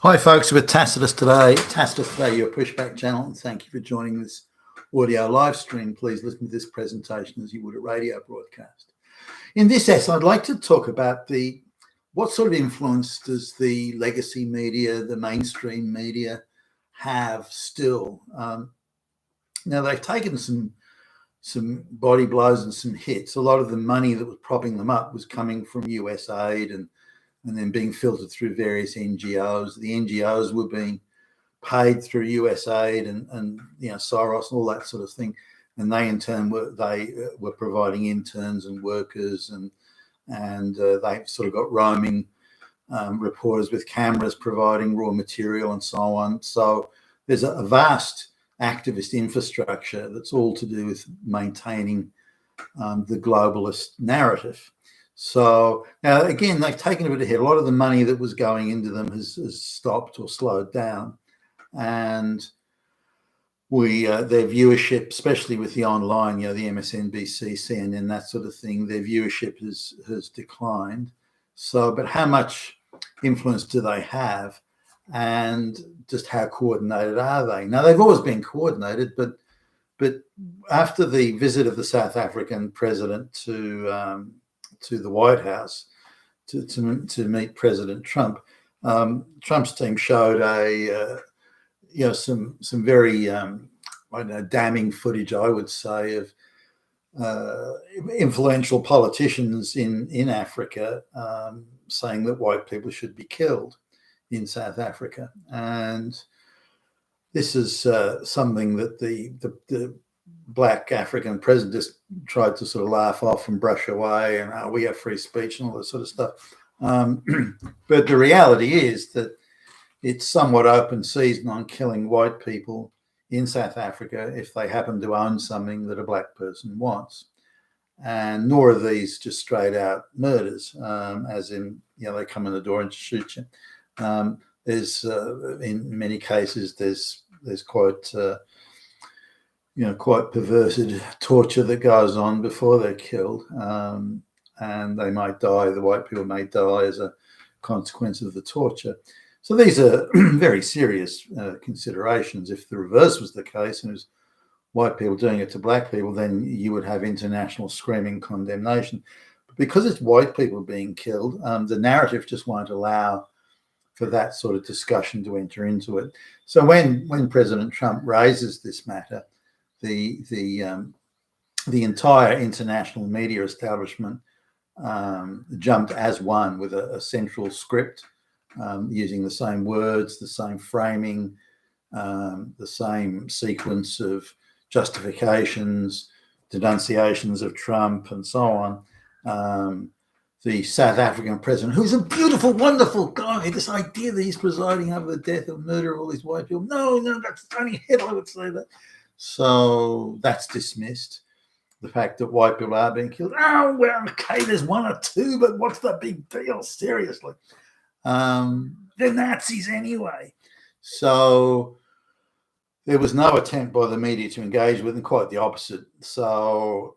Hi folks, we're Tacitus today, your pushback channel, and thank you for joining this audio live stream. Please listen to this presentation as you would a radio broadcast. In this essay, I'd like to talk about what sort of influence does the legacy media, the mainstream media have still. Now they've taken some body blows and some hits. A lot of the money that was propping them up was coming from US aid and then being filtered through various NGOs. The NGOs were being paid through US aid and Soros and all that sort of thing, and they in turn were providing interns and workers, and they sort of got roaming reporters with cameras providing raw material and so on. So there's a vast activist infrastructure that's all to do with maintaining the globalist narrative. So now again, they've taken a bit of hit. A lot of the money that was going into them has stopped or slowed down, and their viewership, especially with the online, the MSNBC, CNN, that sort of thing, their viewership has declined. So, but how much influence do they have, and just how coordinated are they? Now, they've always been coordinated, but after the visit of the South African president to the White House to meet President Trump, Trump's team showed some very damning footage, I would say, of influential politicians in Africa saying that white people should be killed in South Africa, and this is something that the Black African president just tried to sort of laugh off and brush away, and we have free speech and all that sort of stuff. But the reality is that it's somewhat open season on killing white people in South Africa if they happen to own something that a black person wants. And nor are these just straight out murders, as in, they come in the door and shoot you. There's in many cases, there's quite perverted torture that goes on before they're killed, and they might die. The white people may die as a consequence of the torture. So these are very serious considerations. If the reverse was the case, and it was white people doing it to black people, then you would have international screaming condemnation. But because it's white people being killed, the narrative just won't allow for that sort of discussion to enter into it. So when President Trump raises this matter, the entire international media establishment jumped as one with a central script, using the same words, the same framing, the same sequence of justifications, denunciations of Trump, and so on. The South African president, who's a beautiful, wonderful guy, this idea that he's presiding over the death and murder of all these white people. No, that's only Hitler would say that. So that's dismissed. The fact that white people are being killed. Oh, well, okay, there's one or two, but what's the big deal? Seriously. They're Nazis anyway. So there was no attempt by the media to engage with them, quite the opposite. So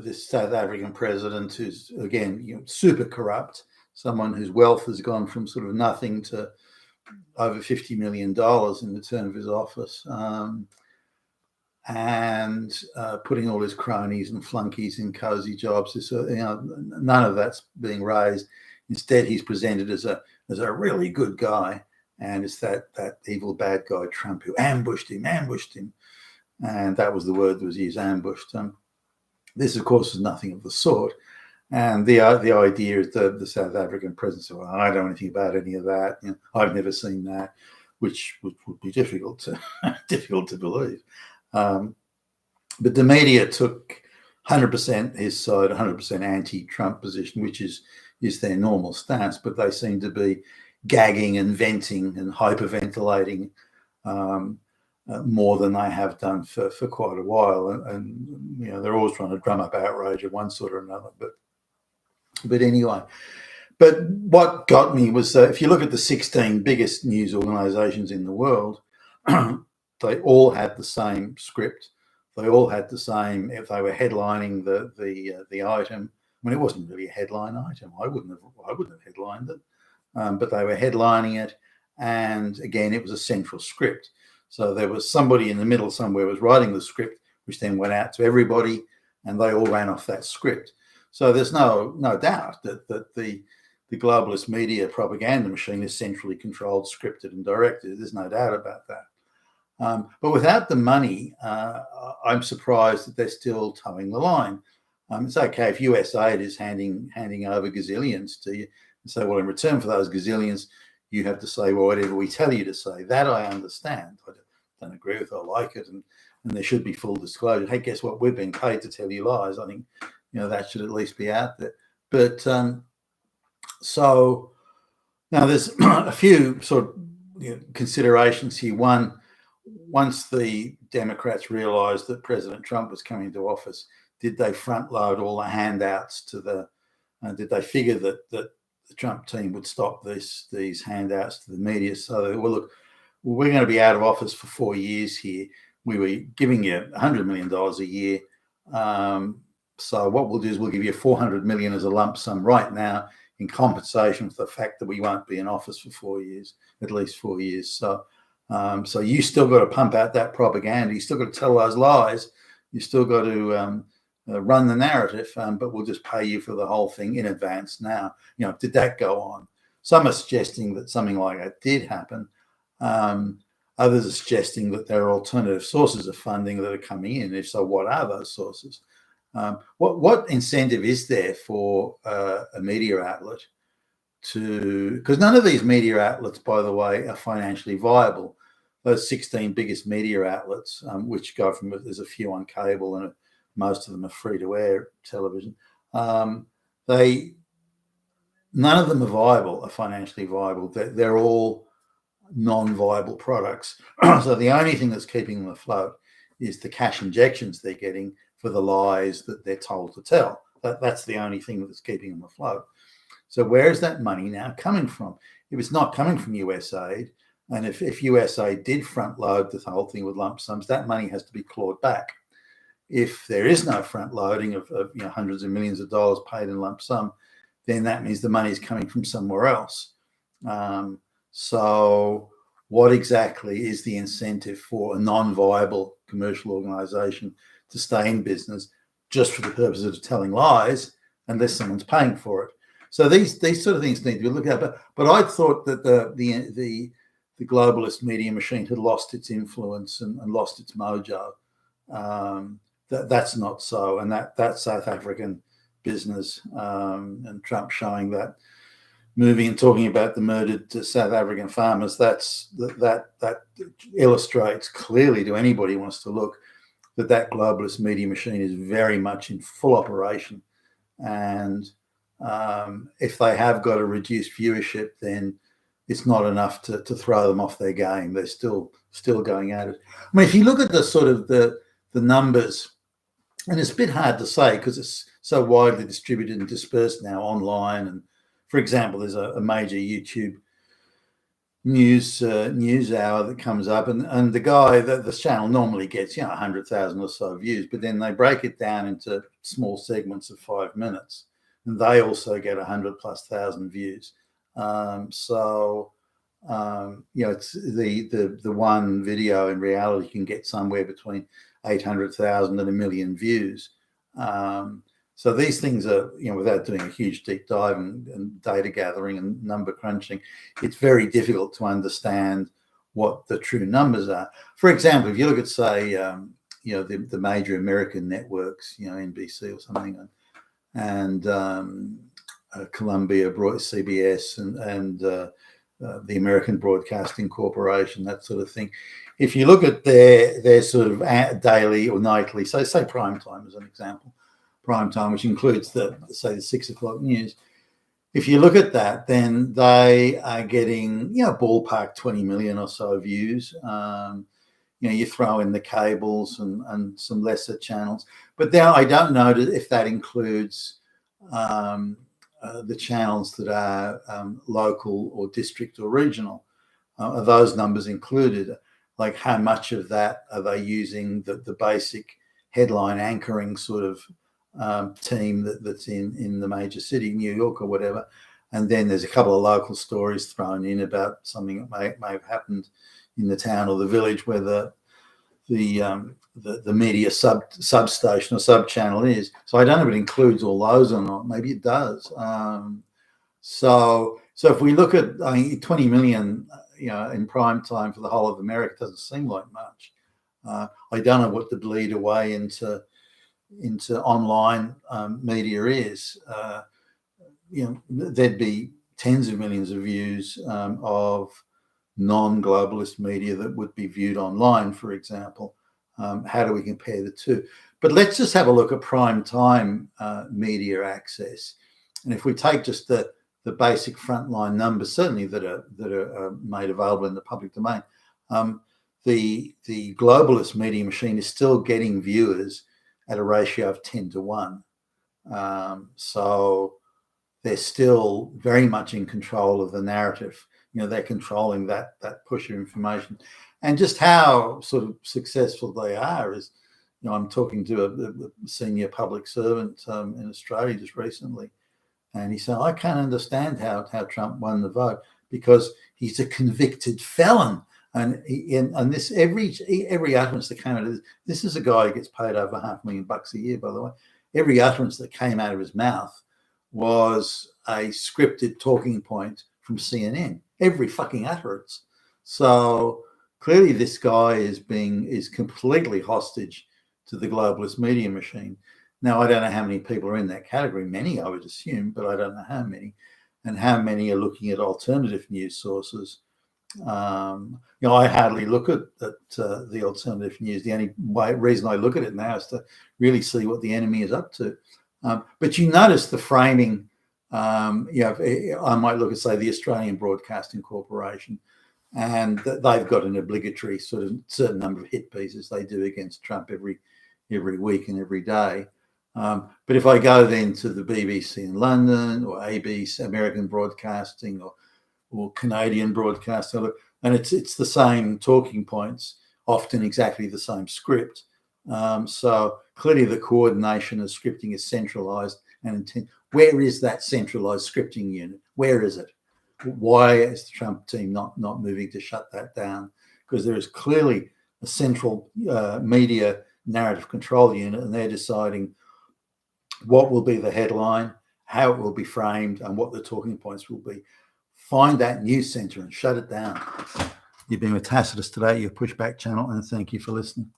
this South African president, who's, again, super corrupt, someone whose wealth has gone from sort of nothing to over $50 million in the term of his office, and putting all his cronies and flunkies in cozy jobs. None of that's being raised. Instead, he's presented as a really good guy, and it's that evil bad guy Trump who ambushed him, and that was the word that was used, ambushed. This, of course, is nothing of the sort. And the idea is the South African president said, well, I don't know anything about any of that. I've never seen that, which would be difficult to believe. But the media took 100% his side, 100% anti-Trump position, which is their normal stance. But they seem to be gagging and venting and hyperventilating more than they have done for quite a while. And they're always trying to drum up outrage of one sort or another. But anyway, but what got me was that if you look at the 16 biggest news organizations in the world, they all had the same script. They all had the same, if they were headlining the item. I mean, it wasn't really a headline item. I wouldn't have headlined it. but they were headlining it. And again, it was a central script. So there was somebody in the middle somewhere was writing the script, which then went out to everybody, and they all ran off that script. So there's no doubt that the globalist media propaganda machine is centrally controlled, scripted, and directed. There's no doubt about that. But without the money, I'm surprised that they're still towing the line. It's okay if USAID is handing over gazillions to you and say, well, in return for those gazillions, you have to say, well, whatever we tell you to say. That I understand. I don't agree with it. I like it. And there should be full disclosure. Hey, guess what? We've been paid to tell you lies. I think, that should at least be out there. But so now there's a few sort of considerations here. One, once the Democrats realized that President Trump was coming into office, did they front load all the handouts to the, did they figure that the Trump team would stop these handouts to the media? So, well, look, we're going to be out of office for 4 years here. We were giving you $100 million a year. So what we'll do is we'll give you $400 million as a lump sum right now in compensation for the fact that we won't be in office for 4 years, at least 4 years. So, so you still got to pump out that propaganda. You still got to tell those lies. You still got to run the narrative, but we'll just pay you for the whole thing in advance now. Did that go on? Some are suggesting that something like that did happen. Others are suggesting that there are alternative sources of funding that are coming in. If so, what are those sources? What incentive is there for a media outlet to, because none of these media outlets, by the way, are financially viable. Those 16 biggest media outlets, which go from, there's a few on cable and most of them are free to air television. None of them are financially viable. They're all non-viable products. So the only thing that's keeping them afloat is the cash injections they're getting for the lies that they're told to tell. That's the only thing that's keeping them afloat. So where is that money now coming from? If it's not coming from USAID, and if USAID did front load the whole thing with lump sums, that money has to be clawed back. If there is no front loading of hundreds of millions of dollars paid in lump sum, then that means the money is coming from somewhere else. So what exactly is the incentive for a non-viable commercial organization to stay in business just for the purpose of telling lies unless someone's paying for it? So these sort of things need to be looked at. But I thought that the globalist media machine had lost its influence and lost its mojo. That's not so, and that South African business and Trump showing that movie and talking about the murdered South African farmers, that illustrates clearly to anybody who wants to look that globalist media machine is very much in full operation. And if they have got a reduced viewership, then it's not enough to throw them off their game. They're still going at it. I mean, if you look at the sort of the numbers, and it's a bit hard to say because it's so widely distributed and dispersed now online. And for example, there's a major YouTube news hour that comes up, and the guy that the channel normally gets 100,000 or so views, but then they break it down into small segments of 5 minutes, and they also get 100,000+ views. So it's the one video in reality can get somewhere between 800,000 and 1 million views. So these things are, without doing a huge deep dive and data gathering and number crunching, it's very difficult to understand what the true numbers are. For example, if you look at, say, the major American networks, NBC or something, and Columbia, CBS, and the American Broadcasting Corporation, that sort of thing. If you look at their sort of daily or nightly, so say prime time as an example, prime time, which includes the 6 o'clock news. If you look at that, then they are getting, ballpark 20 million or so views. You throw in the cables and some lesser channels, but now I don't know if that includes the channels that are local or district or regional. Are those numbers included? Like, how much of that are they using the basic headline anchoring sort of team that's in the major city, New York or whatever? And then there's a couple of local stories thrown in about something that may have happened in the town or the village where the media substation or sub channel is. So I don't know if it includes all those or not. Maybe it does. So if we look at 20 million, in prime time for the whole of America, doesn't seem like much. I don't know what the bleed away into online media is. There'd be tens of millions of views of non-globalist media that would be viewed online, for example. How do we compare the two? But let's just have a look at prime time media access. And if we take just the basic frontline numbers, certainly that are made available in the public domain, the globalist media machine is still getting viewers at a ratio of 10 to 1. So they're still very much in control of the narrative. They're controlling that push of information. And just how sort of successful they are is, I'm talking to a senior public servant in Australia just recently, and he said, I can't understand how Trump won the vote because he's a convicted felon. And this every utterance that came out of this is a guy who gets paid over $500,000 a year, by the way. Every utterance that came out of his mouth was a scripted talking point from CNN. Every fucking utterance. So clearly, this guy is completely hostage to the globalist media machine. Now, I don't know how many people are in that category. Many, I would assume, but I don't know how many, and how many are looking at alternative news sources. I hardly look at the alternative news. The only reason I look at it now is to really see what the enemy is up to. But you notice the framing. I might look at, say, the Australian Broadcasting Corporation, and they've got an obligatory sort of certain number of hit pieces they do against Trump every week and every day. But if I go then to the BBC in London or ABC, American Broadcasting, or Canadian Broadcasting, and it's the same talking points, often exactly the same script. So clearly the coordination of scripting is centralized and intent. Where is that centralized scripting unit? Where is it? Why is the Trump team not moving to shut that down? Because there is clearly a central media narrative control unit, and they're deciding what will be the headline, how it will be framed, and what the talking points will be. Find that news center and shut it down. You've been with Tacitus today, your Pushback channel, and thank you for listening.